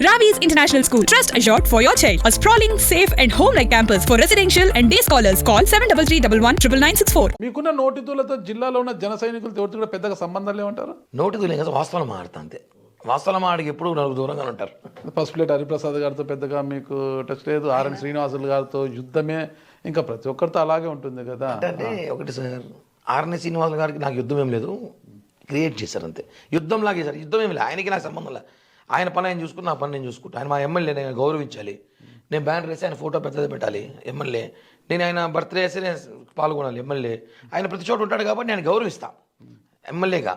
Ravi's International School. Trust assured for your child. A sprawling, safe and home-like campus for residential and day scholars. Call 7331 మీకున్న నోటితులతో జిల్లాలో ఉన్న జన సైనికులతో ఎవరితో కూడా పెద్దగా సంబంధాలు ఏమంటారు? నోటితులే కదా, వాస్తవాలు మాడతా అంతే. వాస్తవాలు మాడికి ఎప్పుడు నలుగురు దూరంగా ఉంటారు. ఫస్ట్ ప్లేట్ హరిప్రసాద్ గారితో పెద్దగా మీకు టచ్ లేదు. ఆర్ఎన్ శ్రీనివాసులు గారితో యుద్ధమే, ఇంకా ప్రతి ఒక్కరితో అలాగే ఉంటుంది కదా. అంటే ఒకటి సార్, ఆర్ఎన్ శ్రీనివాసులు గారికి నాకు యుద్ధం ఏం లేదు, క్రియేట్ చేశారు అంతే. యుద్ధం లాగే సార్, యుద్ధం ఏమి లేదు. ఆయనకి నాకు సంబంధం లేదు. ఆయన పని ఆయన చూసుకుని, నా పని నేను చూసుకుంటాను. ఆయన మా ఎమ్మెల్యే, నేను గౌరవించాలి. నేను బ్యానర్ వేసి ఆయన ఫోటో పెద్దది పెట్టాలి ఎమ్మెల్యే. నేను ఆయన బర్త్డే వేసి నేను పాల్గొనాలి ఎమ్మెల్యే. ఆయన ప్రతి చోట ఉంటాడు కాబట్టి నేను గౌరవిస్తాను ఎమ్మెల్యేగా.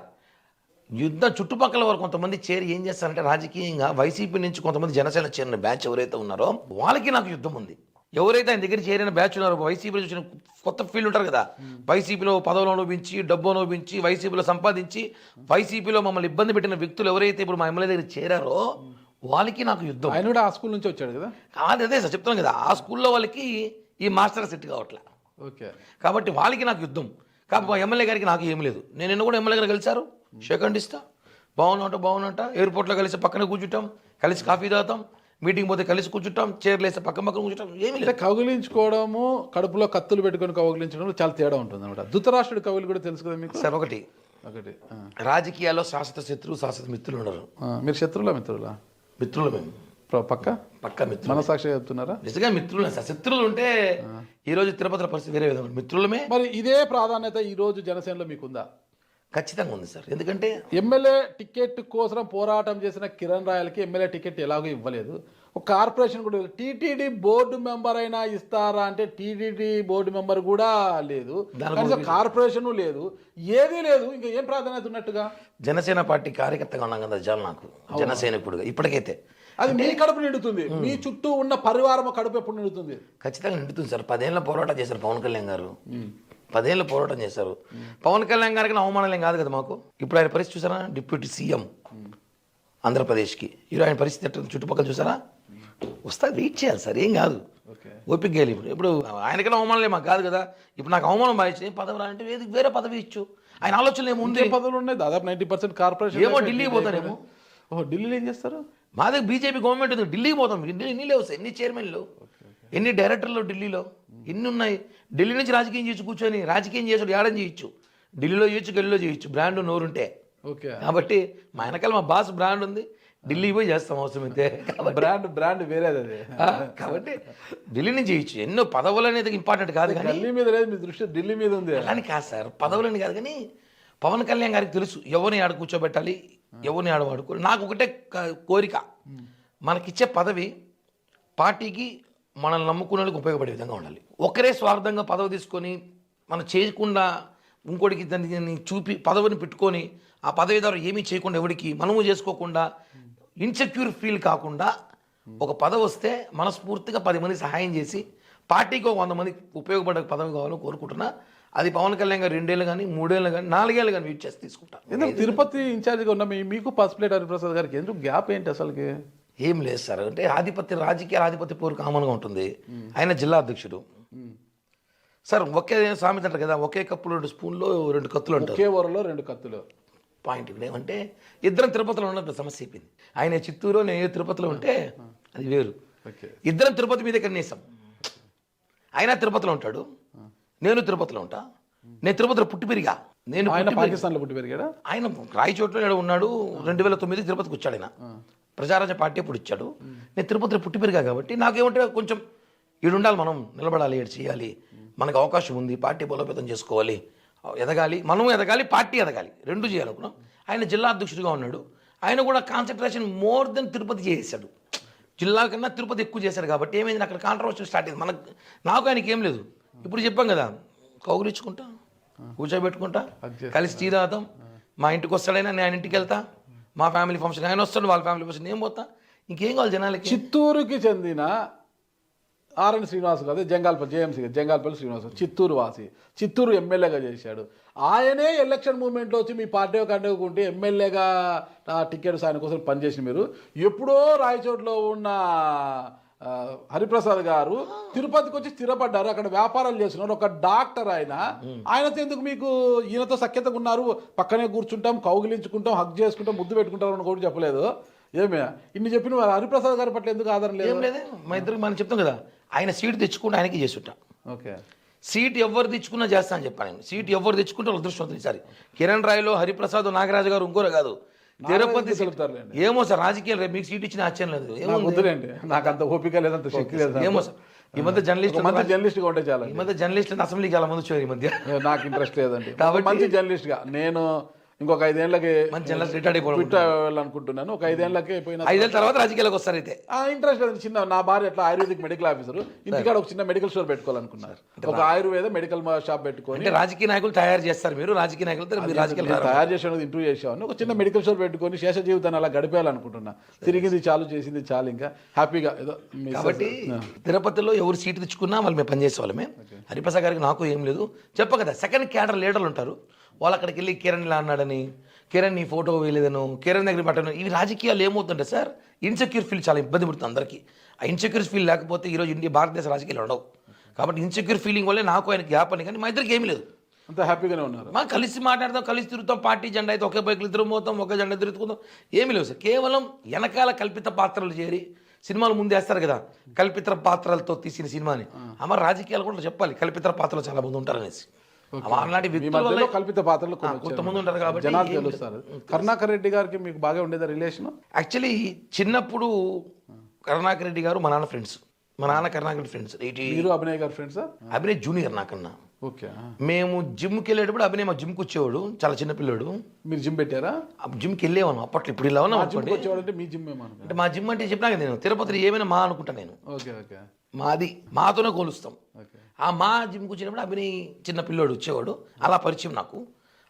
యుద్ధం చుట్టుపక్కల వారు కొంతమంది చేరి ఏం చేస్తారంటే, రాజకీయంగా వైసీపీ నుంచి కొంతమంది జనసేన చేరిన బ్యాచ్ ఎవరైతే ఉన్నారో వాళ్ళకి నాకు యుద్ధం ఉంది. ఎవరైతే ఆయన దగ్గర చేరిన బ్యాచ్ ఉన్నారో, వైసీపీలో చూసిన కొత్త ఫీల్డ్ ఉంటారు కదా, వైసీపీలో పదవులు అనుభవించి, డబ్బు అనుభవించి, వైసీపీలో సంపాదించి, వైసీపీలో మమ్మల్ని ఇబ్బంది పెట్టిన వ్యక్తులు ఎవరైతే ఇప్పుడు మా ఎమ్మెల్యే దగ్గర చేరారో వాళ్ళకి నాకు యుద్ధం. ఆయన కూడా ఆ స్కూల్ నుంచి వచ్చాడు కదా. అదే సార్ చెప్తాను కదా, ఆ స్కూల్లో వాళ్ళకి ఈ మాస్టర్ సెట్ కావట్లే. ఓకే, కాబట్టి వాళ్ళకి నాకు యుద్ధం. కాబట్టి మా ఎమ్మెల్యే గారికి నాకు ఏం లేదు. నేను నిన్న కూడా ఎమ్మెల్యే గారు కలిశారు, షేక్ హ్యాండ్ ఇస్తా, బాగున్నట్ట ఎయిర్పోర్ట్లో కలిసి పక్కన కూర్చుంటాం, కలిసి కాఫీ తాగుతాం, మీటింగ్ పోతే కలిసి కూర్చుంటాం, చైర్లు వేస్తే పక్కన కూర్చుంటాం. ఏమి లేదు. కౌగిలించుకోవడము, కడుపులో కత్తులు పెట్టుకొని కౌగిలించడం చాలా తేడా ఉంటుంది అనమాట. ధృతరాష్ట్రుడి కవులు కూడా తెలుసు కదా మీకు సార్. ఒకటి రాజకీయాల్లో శాశ్వత శత్రువు, శాశ్వత మిత్రులు ఉండరు. మీరు శత్రువులా మిత్రులా? మిత్రులు మేము పక్క మిత్రులు. మనసాక్షి చెప్తున్నారా? నిజంగా మిత్రులు సార్. శత్రువులు ఉంటే ఈ రోజు తిరుపతిలో పరిస్థితి వేరే విధంగా. మిత్రులమే. మరి ఇదే ప్రాధాన్యత ఈ రోజు జనసేనలో మీకుందా? ఖచ్చితంగా ఉంది సార్. ఎందుకంటే ఎమ్మెల్యే టికెట్ కోసం పోరాటం చేసిన కిరణ్ రాయల్కి ఎమ్మెల్యే టికెట్ ఎలాగో ఇవ్వలేదు. ఒక కార్పొరేషన్ కూడా టీటీడీ బోర్డు మెంబర్ అయినా ఇస్తారా అంటే టీటీడీ బోర్డు మెంబర్ కూడా లేదు, కార్పొరేషన్ లేదు, ఏదీ లేదు. ఇంకా ఏం ప్రాధాన్యత ఉన్నట్టుగా? జనసేన పార్టీ కార్యకర్తగా ఉన్నాం కదా చాలు నాకు, జనసైనికుడుగా. ఇప్పటికైతే అది మీ కడుపు నిండుతుంది, మీ చుట్టూ ఉన్న పరివారం కడుపు ఎప్పుడు నిండుతుంది? ఖచ్చితంగా నిండుతుంది సార్. 10 ఏళ్ళ పోరాటం చేశారు పవన్ కళ్యాణ్ గారు, 10 ఏళ్ళ పోరాటం చేశారు. పవన్ కళ్యాణ్ గారికి అవమానం ఏం కాదు కదా మాకు. ఇప్పుడు ఆయన పరిస్థితి చూసారా, డిప్యూటీ సీఎం ఆంధ్రప్రదేశ్కి. ఈరోజు ఆయన పరిస్థితి చుట్టుపక్కల చూసారా, వస్తా వెయిట్ చేయాలి సార్, ఏం కాదు, ఓపిక గేలి. ఇప్పుడు ఆయనకైనా అవమానం మాకు కాదు కదా. ఇప్పుడు నాకు అవమానం బాగా పదవి అంటే వేరే పదవి ఇచ్చు. ఆయన ఆలోచనలు ఏమో ఉంది. పదవులు ఉన్నాయి దాదాపు 90% కార్పొరేషన్. ఏమో ఢిల్లీకి పోతారేమో. ఢిల్లీలో ఏం చేస్తారు? మా దగ్గర బీజేపీ గవర్నమెంట్ ఉంది, ఢిల్లీకి పోతాం. ఎన్ని లేవు సార్, ఎన్ని చైర్మన్లు, ఎన్ని డైరెక్టర్లు ఢిల్లీలో ఎన్ని ఉన్నాయి. ఢిల్లీ నుంచి రాజకీయం చేయొచ్చు, కూర్చొని రాజకీయం చేసాడు ఏడం చేయొచ్చు. ఢిల్లీలో చేయొచ్చు, గల్లీలో చేయొచ్చు, బ్రాండ్ నోరుంటే. ఓకే, కాబట్టి మా వెనకాల మా బాస్ బ్రాండ్ ఉంది, ఢిల్లీ పోయి చేస్తాం అవసరం అయితే. బ్రాండ్ వేరేది అది. కాబట్టి ఢిల్లీ నుంచి చేయొచ్చు. ఎన్నో పదవులు అనేది ఇంపార్టెంట్ కాదు, కానీ ఢిల్లీ మీద లేదు, మీ దృష్టి ఢిల్లీ మీద ఉంది. అలాని కాదు సార్, పదవులని కాదు, కానీ పవన్ కళ్యాణ్ గారికి తెలుసు ఎవరిని ఆడ కూర్చోబెట్టాలి, ఎవరిని ఆడ వాడుకోవాలి. నాకు ఒకటే కోరిక, మనకిచ్చే పదవి పార్టీకి మనల్ని నమ్ముకునే వాళ్ళకి ఉపయోగపడే విధంగా ఉండాలి. ఒకరే స్వార్థంగా పదవి తీసుకొని మనం చేయకుండా ఇంకోటికి దాన్ని చూపి పదవిని పెట్టుకొని ఆ పదవి ద్వారా ఏమీ చేయకుండా, ఎవరికి మనము చేసుకోకుండా, ఇన్సెక్యూర్ ఫీల్ కాకుండా ఒక పదవి వస్తే మనస్ఫూర్తిగా 10 మంది సహాయం చేసి పార్టీకి ఒక 100 మందికి ఉపయోగపడే పదవి కావాలని కోరుకుంటున్నా. అది పవన్ కళ్యాణ్ గారు 2 ఏళ్ళు కానీ 3 ఏళ్ళు కానీ 4 ఏళ్ళు కానీ వెయిట్ చేసి తీసుకుంటాను. ఎందుకు తిరుపతి ఇన్ఛార్జిగా ఉన్న మీకు ఫస్ట్ ప్లేట్ హరిప్రసాద్ గారికి ఎందుకు గ్యాప్ ఏంటి అసలుకి? ఏం లేదు సార్, అంటే రాజకీయ ఆధిపత్య పోరు కామన్గా ఉంటుంది. ఆయన జిల్లా అధ్యక్షుడు సార్. ఒకే సామెత అంటారు కదా, ఒకే కప్పులో 2 స్పూన్లో 2 కత్తులు ఉంటాయి, ఒకే ఊరలో 2 కత్తులు. పాయింట్ ఇక్కడ ఏమంటే, ఇద్దరం తిరుపతిలో ఉన్నప్పుడు సమస్య అయిపోయింది. ఆయన చిత్తూరు, నేను తిరుపతిలో ఉంటే అది వేరు. ఇద్దరం తిరుపతి మీదే కన్నేసాం. ఆయన తిరుపతిలో ఉంటాడు, నేను తిరుపతిలో ఉంటా. నేను తిరుపతిలో పుట్టి పెరిగా. నేను పాకిస్తాన్లో పుట్టి పెరిగాడా? ఆయన రాయచోట్లో ఉన్నాడు. 2009 తిరుపతికి వచ్చాడు. ఆయన ప్రజారాజ్య పార్టీ అప్పుడు ఇచ్చాడు. నేను తిరుపతిలో పుట్టి పెరిగా కాబట్టి నాకేమంటే కొంచెం ఈడుండాలి, మనం నిలబడాలి, ఏడు చేయాలి, మనకు అవకాశం ఉంది, పార్టీ బలోపేతం చేసుకోవాలి, ఎదగాలి, మనం ఎదగాలి, పార్టీ ఎదగాలి, 2 చేయాలనుకున్నాం. ఆయన జిల్లా అధ్యక్షుడిగా ఉన్నాడు. ఆయన కూడా కాన్సన్ట్రేషన్ మోర్ దెన్ తిరుపతి చేశాడు. జిల్లా కన్నా తిరుపతి ఎక్కువ చేశారు. కాబట్టి ఏమైంది, అక్కడ కాంట్రవర్సీ స్టార్ట్ అయింది. నాకు ఆయనకి ఏం లేదు. ఇప్పుడు చెప్పాం కదా, కౌగులించుకుంటా, కూర్చోబెట్టుకుంటా, కలిసి టీ తాగుతాం. మా ఇంటికి వస్తాడైనా నేను ఇంటికి వెళ్తా, మా ఫ్యామిలీ ఫంక్షన్ ఆయన వస్తాడు, వాళ్ళ ఫ్యామిలీ ఫంక్షన్ నేను పోతా. ఇంకేం కావాలి జనాలకి? చిత్తూరుకి చెందిన ఆర్ఎన్ శ్రీనివాస్ కాదు, జంగాల్పల్లి శ్రీనివాస్, చిత్తూరు వాసి, చిత్తూరు ఎమ్మెల్యేగా చేశాడు. ఆయనే ఎలక్షన్ మూమెంట్లో వచ్చి మీ పార్టీ కంటే ఎమ్మెల్యేగా టికెట్స్ ఆయన కోసం పనిచేసిన మీరు. ఎప్పుడో రాయచోట్లో ఉన్న హరిప్రసాద్ గారు తిరుపతికి వచ్చి స్థిరపడ్డారు, అక్కడ వ్యాపారాలు చేస్తున్నారు. ఒక డాక్టర్ ఆయనతో ఎందుకు మీకు ఈయనతో సఖ్యతగా ఉన్నారు, పక్కనే కూర్చుంటాం, కౌగిలించుకుంటాం, హగ్ చేసుకుంటాం, ముద్దు పెట్టుకుంటాం అని కూడా చెప్పలేదు. ఏమే ఇన్ని చెప్పిన వారు హరిప్రసాద్ గారి పట్ల ఎందుకు ఆధారం లేదు? ఏం లేదు, మా ఇద్దరికి మనం చెప్తాం కదా, ఆయన సీట్ తెచ్చుకుంటే ఆయనకి చేసుంటా. ఓకే, సీట్ ఎవరు తెచ్చుకున్నా చేస్తా అని చెప్పాను నేను. సీట్ ఎవరు తెచ్చుకుంటే వాళ్ళ అదృష్టం ఈసారి. కిరణ్ రాయ్లో హరిప్రసాద్, నాగరాజు గారు ఇంకోరే కాదు. తిరుపతి చెప్తారులేండి. ఏమో సార్, రాజకీయాలు రేపు మీకు సీట్ ఇచ్చిన ఆశ్చర్యం లేదు. నాకు వద్దులేండి, నాకు అంత ఓపిక లేదు, అంత శక్తి లేదు. ఏమో సార్, ఈ మధ్య జర్నలిస్ట్ మంచి జర్నలిస్ట్ గా ఉంటే చాలా. ఈ మధ్య జర్నలిస్ట్ అసెంబ్లీకి చాలా మంది వచ్చారు ఈ మధ్య. నాకు ఇంట్రెస్ట్ లేదండి. మంచి జర్నలిస్ట్ గా నేను ఇంకొక 5 ఏళ్ళకి మంచి జర్నలిస్ట్ రిటైర్డ్ అయిపోవడం అనుకుంటున్నాను. ఒక 5 ఏళ్ళకి పోయిన 5 ఏళ్ళ తర్వాత రాజకీయాలకు వస్తారు అయితే. ఇంట్రెస్ట్ లేదు. చిన్న నా భార్య ఎట్లా ఆయుర్వేదిక్ మెడికల్ ఆఫీసర్, ఇంటికాడ ఒక చిన్న మెడికల్ స్టోర్ పెట్టుకోవాలనుకున్నారు. ఒక ఆయుర్వేద మెడికల్ షాప్ పెట్టుకొని. అంటే రాజకీయ నాయకులు తయారు చేస్తారు మీరు, రాజకీయ నాయకులతో మీరు రాజకీయాలు తయారు చేసాను, ఇంటర్వ్యూ చేసాను. ఒక చిన్న మెడికల్ స్టోర్ పెట్టుకొని శేష జీవితాన్ని అలా గడిపేయాలనుకుంటున్నా. తిరిగింది చాలు, చేసింది చాలు, ఇంకా హ్యాపీగా ఏదో. కాబట్టి తిరుపతిలో ఎవరు సీటు తెచ్చుకున్నా వాళ్ళు మేము పనిచేసే వాళ్ళమే. హరిప్రసాద్ గారికి నాకు ఏం లేదు. చెప్ప కదా, సెకండ్ క్యాడర్ లీడర్లు ఉంటారు, వాళ్ళు అక్కడికి వెళ్ళి కిరణ్ ఇలా అన్నాడని, కిరణ్ నీ ఫోటో వేయలేదను, కిరణ్ దగ్గర పట్టను. ఇవి రాజకీయాలు ఏమవుతుంటే సార్, ఇన్సెక్యూర్ ఫీల్ చాలా ఇబ్బంది పడుతుంది అందరికీ. ఆ ఇన్సెక్యూర్ ఫీల్ లేకపోతే ఈరోజు భారతదేశ రాజకీయాలు ఉండవు. కాబట్టి ఇన్సెక్యూర్ ఫీలింగ్ వల్లే నాకు ఆయన గ్యాప్ అని, కానీ మా ఇద్దరికి ఏమీ లేదు, అంత హ్యాపీగానే ఉన్నారు. మా కలిసి మాట్లాడతాం, కలిసి తిరుగుతాం, పార్టీ జెండా అయితే ఒకే బైక్లు తిరుగుతాం, ఒకే జెండా తిరుగుతాం, ఏమీ లేవు సార్. కేవలం వెనకాల కల్పిత పాత్రలు చేరి సినిమాలు ముందు వేస్తారు కదా, కల్పిత పాత్రలతో తీసిన సినిమాని. అమ్మ రాజకీయాలు కూడా చెప్పాలి, కల్పిత పాత్రలు చాలా మంది ఉంటారనేసి. అలాంటి వ్యక్తులు కల్పిత పాత్రలు కొంతమంది ఉంటారు కాబట్టి జనాలు తెలుస్తారు. కరుణాకర్ రెడ్డి గారికి మీకు బాగా ఉండేదా రిలేషన్? యాక్చువల్లీ చిన్నప్పుడు కరుణాకర్ రెడ్డి గారు మా నాన్న ఫ్రెండ్స్, మా నాన్న కరుణాకర్ రెడ్డి ఫ్రెండ్స్. మీరు అభినయ్ గారు ఫ్రెండ్స్? అభినయ్ జూనియర్ నాకన్నా. ఓకే. మేము జిమ్కి వెళ్ళేటప్పుడు అభినయ్ మా జిమ్కి వచ్చేవాడు, చాలా చిన్న పిల్లాడు. మీరు జిమ్ పెట్టారా? జిమ్కి వెళ్ళేవాను అప్పట్లో, ఇప్పుడు ఇలా ఉన్నాం అనుకోండి. వచ్చేవాడంటే మీ జిమ్ అంటే మా జిమ్ అంటే చెప్పినా కదా నేను, తిరుపతిలో ఏమైనా మా అనుకుంటా నేను. ఓకే ఓకే, మాది మాతోనే కోలుస్తాం. ఓకే. ఆ మా జిమ్కి వచ్చినప్పుడు అభినయ్ చిన్న పిల్లోడు వచ్చేవాడు, అలా పరిచయం నాకు.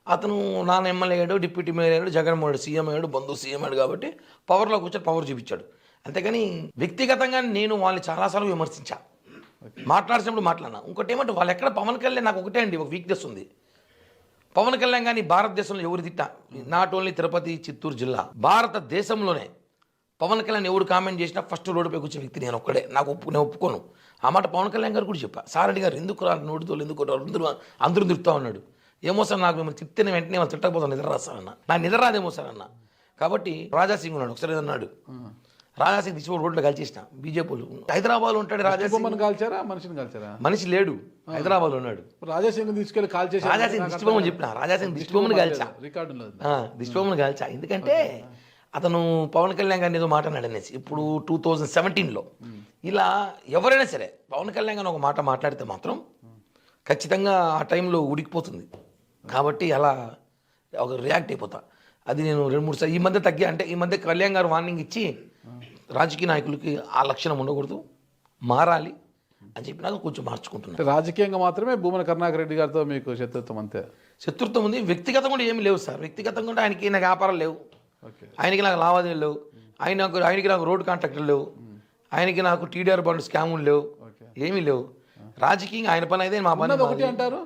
అతను నాన్న ఎమ్మెల్యే అయ్యాడు, డిప్యూటీ మేయర్ అయ్యాడు, జగన్మోహన్ రెడ్డి సీఎం అయ్యాడు, బంధు సీఎం అయ్యాడు. కాబట్టి పవర్లో కూర్చొని పవర్ చూపించాడు. అంతేగాని వ్యక్తిగతంగా నేను వాళ్ళని చాలాసార్లు విమర్శించా, మాట్లాడినప్పుడు మాట్లాడినా. ఇంకోటి ఏమంటే వాళ్ళు ఎక్కడ పవన్ కళ్యాణ్, నాకు ఒకటే అండి ఒక వీక్నెస్ ఉంది. పవన్ కళ్యాణ్ కానీ భారతదేశంలో ఎవరు తిట్టా, నాట్ ఓన్లీ తిరుపతి చిత్తూరు జిల్లా, భారతదేశంలోనే పవన్ కళ్యాణ్ ఎవరు కామెంట్ చేసినా ఫస్ట్ రోడ్డుపై కూర్చే వ్యక్తి నేను ఒక్కడే. నేను ఒప్పుకోను ఆ మాట. పవన్ కళ్యాణ్ గారు కూడా చెప్పా, సారెడ్డి గారు ఎందుకు నోటితో ఎందుకు అందరూ తిరుగుతూ ఉన్నాడు. ఏమో సార్, నాకు మిమ్మల్ని తిట్టిన వెంటనే వాళ్ళు తిట్టకపోతాను, నిద్ర రాస్తానన్న, నాకు నిద్ర రాదేమో సార్ అన్న. కాబట్టి రాజాసింగ్ ఉన్నాడు, ఒకసారి అన్నాడు, రాజాసింగ్ తీసుకో రోడ్లో కలిచేసిన బీజేపీ. హైదరాబాద్ ఉంటాడు రాజాసింగ్. కాల్చారా మనిషిని కాల్చారా? మనిషి లేడు, హైదరాబాద్ ఉన్నాడు. రాజాసింగ్ తీసుకెళ్ళి కాల్ చేసి రాజాసింగ్ దిష్టిబొమ్మని చెప్పిన, రాజాసింగ్ దిష్టిబొమ్మని కాల్చా, రికార్డు దిష్టిబొమ్మని కాల్చా. ఎందుకంటే అతను పవన్ కళ్యాణ్ గారిని ఏదో మాట్లాడాడు అనేసి. ఇప్పుడు 2017లో ఇలా ఎవరైనా సరే పవన్ కళ్యాణ్ గారిని ఒక మాట మాట్లాడితే మాత్రం ఖచ్చితంగా ఆ టైంలో ఉడికిపోతుంది. కాబట్టి అలా ఒక రియాక్ట్ అయిపోతా. అది నేను 2-3 సార్లు ఈ మధ్య తగ్గి, అంటే ఈ మధ్య కళ్యాణ్ గారు వార్నింగ్ ఇచ్చి రాజకీయ నాయకులకి ఆ లక్షణం ఉండకూడదు, మారాలి అని చెప్పినాక కొంచెం మార్చుకుంటున్నాను. రాజకీయంగా మాత్రమే భూమన కరుణాకర్ రెడ్డి గారితో మీకు శత్రుత్వం అంతే? శత్రుత్వం ఉంది, వ్యక్తిగతంగా కూడా ఏమి లేవు సార్. వ్యక్తిగతంగా కూడా ఆయనకి నాకు వ్యాపారాలు లేవు, ఆయనకి నాకు లావాదేవీలు లేవు, ఆయనకి నాకు రోడ్ కాంట్రాక్టులు లేవు, ఆయనకి నాకు టీడీఆర్ బాండ్ స్కాములు లేవు, ఏమీ లేవు. రాజకీయంగా ఆయన పని అయితే మా పని ఒకటి అంటారు.